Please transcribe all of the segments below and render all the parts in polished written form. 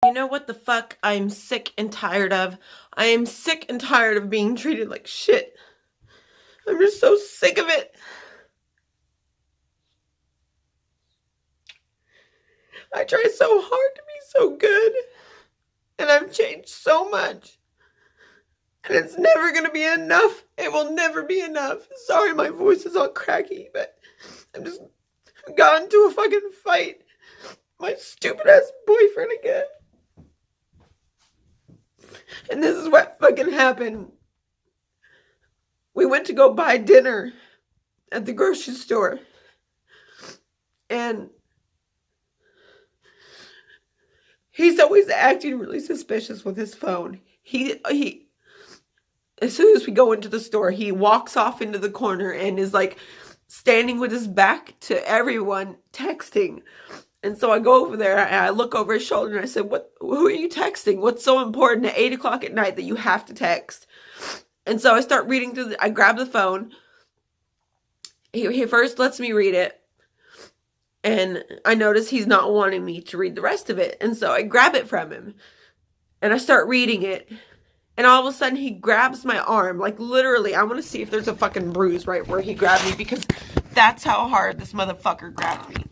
You know what the fuck I'm sick and tired of? I am sick and tired of being treated like shit. I'm just so sick of it. I try so hard to be so good, and I've changed so much. And it's never gonna be enough. It will never be enough. Sorry my voice is all cracky, but I've got into a fucking fight. My stupid ass boyfriend again. And this is what fucking happened. We went to go buy dinner at the grocery store. And he's always acting really suspicious with his phone. He as soon as we go into the store, he walks off into the corner and is like standing with his back to everyone texting. And so I go over there and I look over his shoulder and I said, who are you texting? What's so important at 8 o'clock at night that you have to text? And so I start reading through I grab the phone. He first lets me read it. And I notice he's not wanting me to read the rest of it. And so I grab it from him. And I start reading it. And all of a sudden he grabs my arm. Like literally, I want to see if there's a fucking bruise right where he grabbed me. Because that's how hard this motherfucker grabbed me.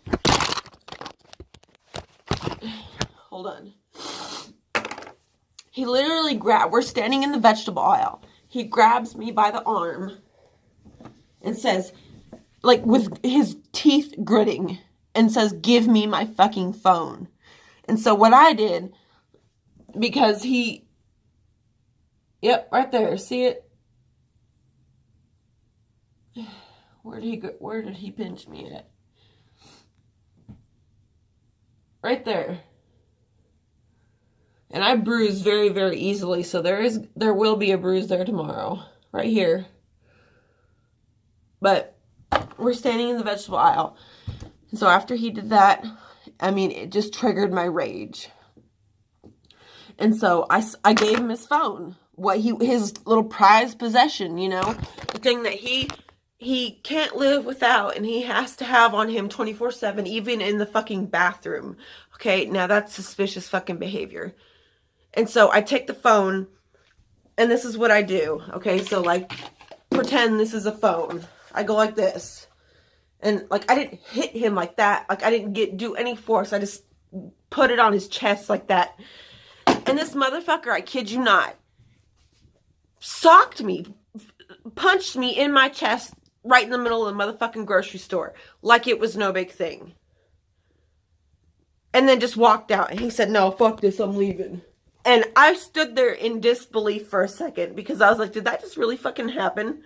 Hold on. He literally we're standing in the vegetable aisle. He grabs me by the arm and says, like with his teeth gritting, and says, give me my fucking phone. And so what I did, because yep, right there, see it? Where did he pinch me at? Right there. And I bruise very, very easily, so there will be a bruise there tomorrow. Right here. But we're standing in the vegetable aisle. And so after he did that, I mean, it just triggered my rage. And so I gave him his phone. His little prized possession, you know? The thing that he can't live without, and he has to have on him 24/7, even in the fucking bathroom. Okay, now that's suspicious fucking behavior. And so I take the phone, and this is what I do. Okay, so like, pretend this is a phone. I go like this. And like, I didn't hit him like that. Like, I didn't do any force. I just put it on his chest like that. And this motherfucker, I kid you not, socked me, punched me in my chest right in the middle of the motherfucking grocery store. Like it was no big thing. And then just walked out. And he said, no, fuck this, I'm leaving. And I stood there in disbelief for a second. Because I was like, did that just really fucking happen?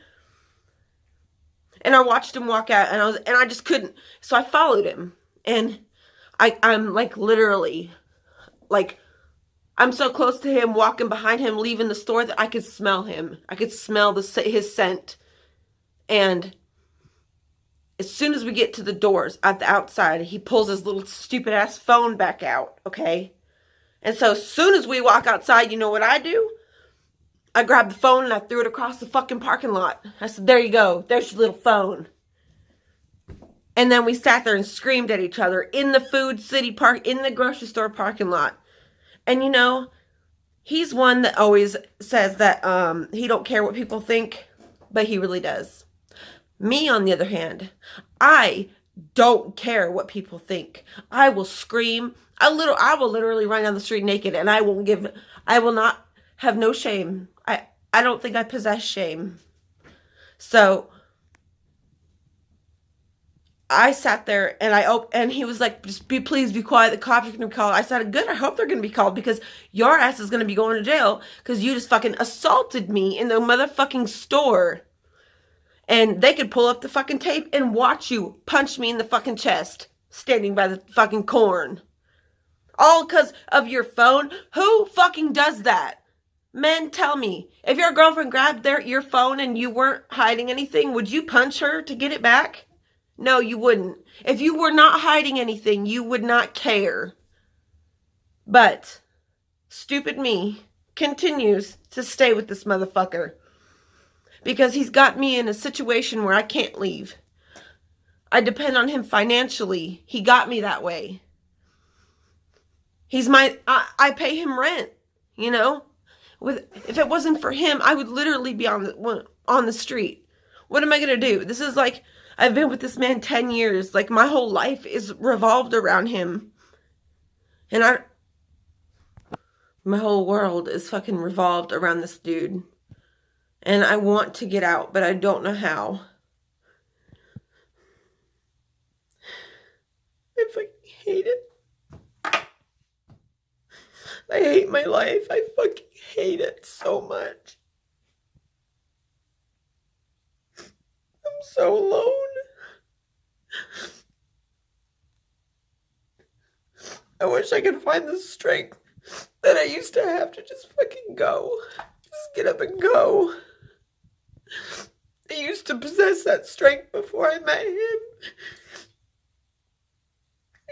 And I watched him walk out. And I just couldn't. So I followed him. And I'm like literally, like, I'm so close to him, walking behind him, leaving the store, that I could smell him. I could smell his scent. And as soon as we get to the doors at the outside, he pulls his little stupid ass phone back out, okay? And so as soon as we walk outside, you know what I do? I grabbed the phone and I threw it across the fucking parking lot. I said, there you go. There's your little phone. And then we sat there and screamed at each other in the Food City Park, in the grocery store parking lot. And you know, he's one that always says that he don't care what people think, but he really does. Me, on the other hand, I don't care what people think. I will scream. I will literally run down the street naked, and I will not have no shame. I don't think I possess shame. So I sat there and he was like, please be quiet. The cops are going to be called. I said, good. I hope they're going to be called, because your ass is going to be going to jail because you just fucking assaulted me in the motherfucking store. And they could pull up the fucking tape and watch you punch me in the fucking chest standing by the fucking corn. All because of your phone? Who fucking does that? Men, tell me. If your girlfriend grabbed your phone and you weren't hiding anything, would you punch her to get it back? No, you wouldn't. If you were not hiding anything, you would not care. But stupid me continues to stay with this motherfucker. Because he's got me in a situation where I can't leave. I depend on him financially. He got me that way. I pay him rent, you know? If it wasn't for him, I would literally be on the street. What am I going to do? This is like, I've been with this man 10 years. Like, my whole life is revolved around him. And my whole world is fucking revolved around this dude. And I want to get out, but I don't know how. I fucking hate it. I hate my life. I fucking hate it so much. I'm so alone. I wish I could find the strength that I used to have to just fucking go. Just get up and go. I used to possess that strength before I met him.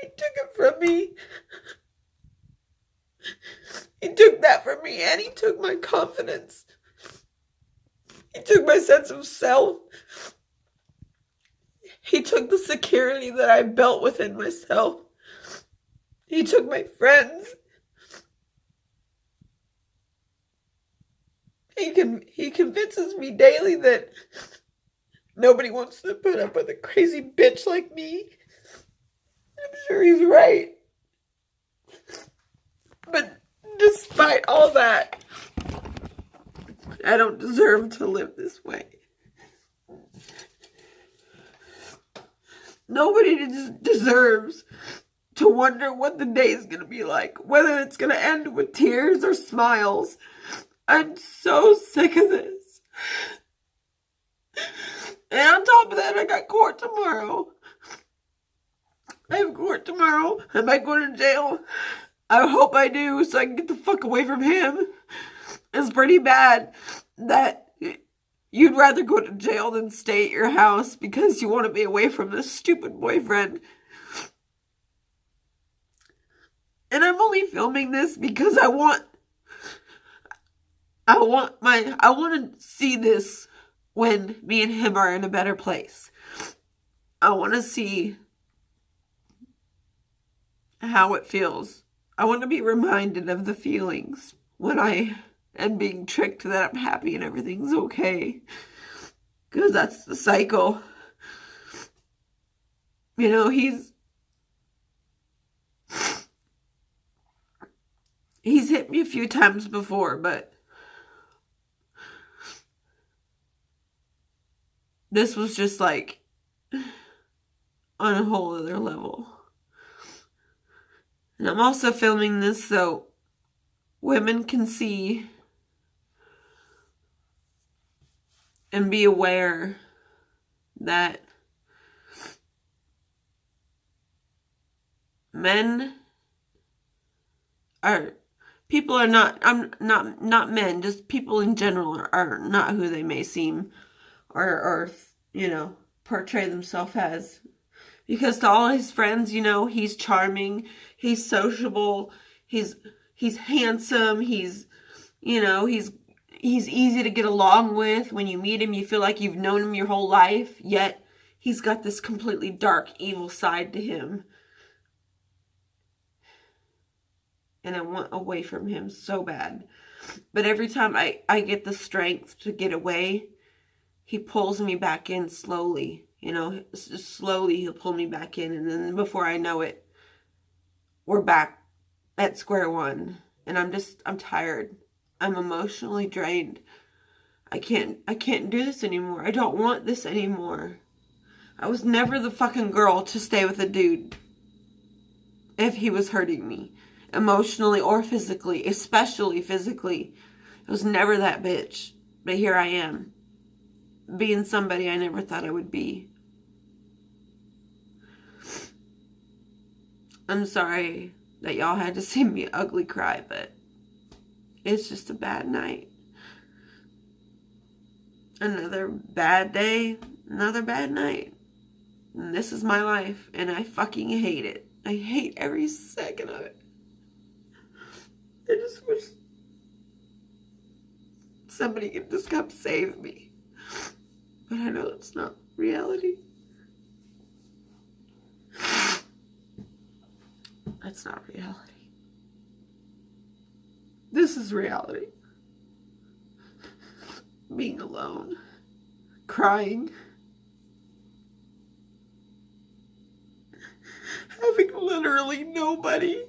He took it from me. He took that from me, and he took my confidence. He took my sense of self. He took the security that I built within myself. He took my friends. He convinces me daily that nobody wants to put up with a crazy bitch like me. I'm sure he's right. But despite all that, I don't deserve to live this way. Nobody deserves to wonder what the day is going to be like, whether it's going to end with tears or smiles. I'm so sick of this. And on top of that, I got court tomorrow. I have court tomorrow. Am I going to jail? I hope I do, so I can get the fuck away from him. It's pretty bad that you'd rather go to jail than stay at your house because you want to be away from this stupid boyfriend. And I'm only filming this because I want to see this when me and him are in a better place. I want to see how it feels. I want to be reminded of the feelings when I am being tricked that I'm happy and everything's okay. Because that's the cycle. You know, he's hit me a few times before, but this was just like on a whole other level. And I'm also filming this so women can see and be aware that people are not men, just people in general are not who they may seem or you know, portray themselves as. Because to all his friends, you know, he's charming, he's sociable, he's handsome, he's easy to get along with. When you meet him, you feel like you've known him your whole life, yet he's got this completely dark, evil side to him. And I want away from him so bad. But every time I get the strength to get away, he pulls me back in slowly. You know, slowly he'll pull me back in. And then before I know it, we're back at square one. And I'm tired. I'm emotionally drained. I can't do this anymore. I don't want this anymore. I was never the fucking girl to stay with a dude if he was hurting me. Emotionally or physically. Especially physically. I was never that bitch. But here I am. Being somebody I never thought I would be. I'm sorry that y'all had to see me ugly cry, but it's just a bad night. Another bad day, another bad night. And this is my life, and I fucking hate it. I hate every second of it. I just wish somebody could just come save me. But I know it's not reality. That's not reality. This is reality. Being alone. Crying. Having literally nobody.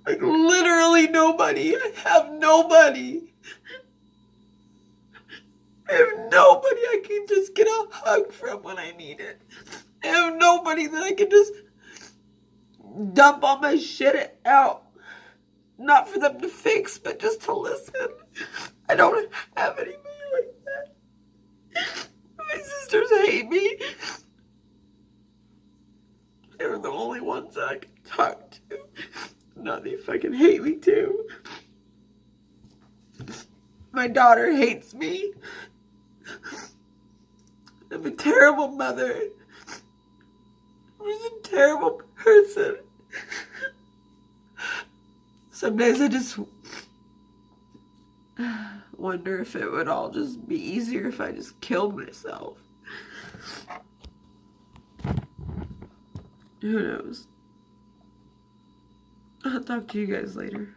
Like, literally nobody. I have nobody. I have nobody I can just get a hug from when I need it. I have nobody that I can just dump all my shit out. Not for them to fix, but just to listen. I don't have anybody like that. My sisters hate me. They were the only ones that I could talk to. Now they fucking hate me too. My daughter hates me. I'm a terrible mother. I'm just a terrible person. Some days I just wonder if it would all just be easier if I just killed myself. Who knows? I'll talk to you guys later.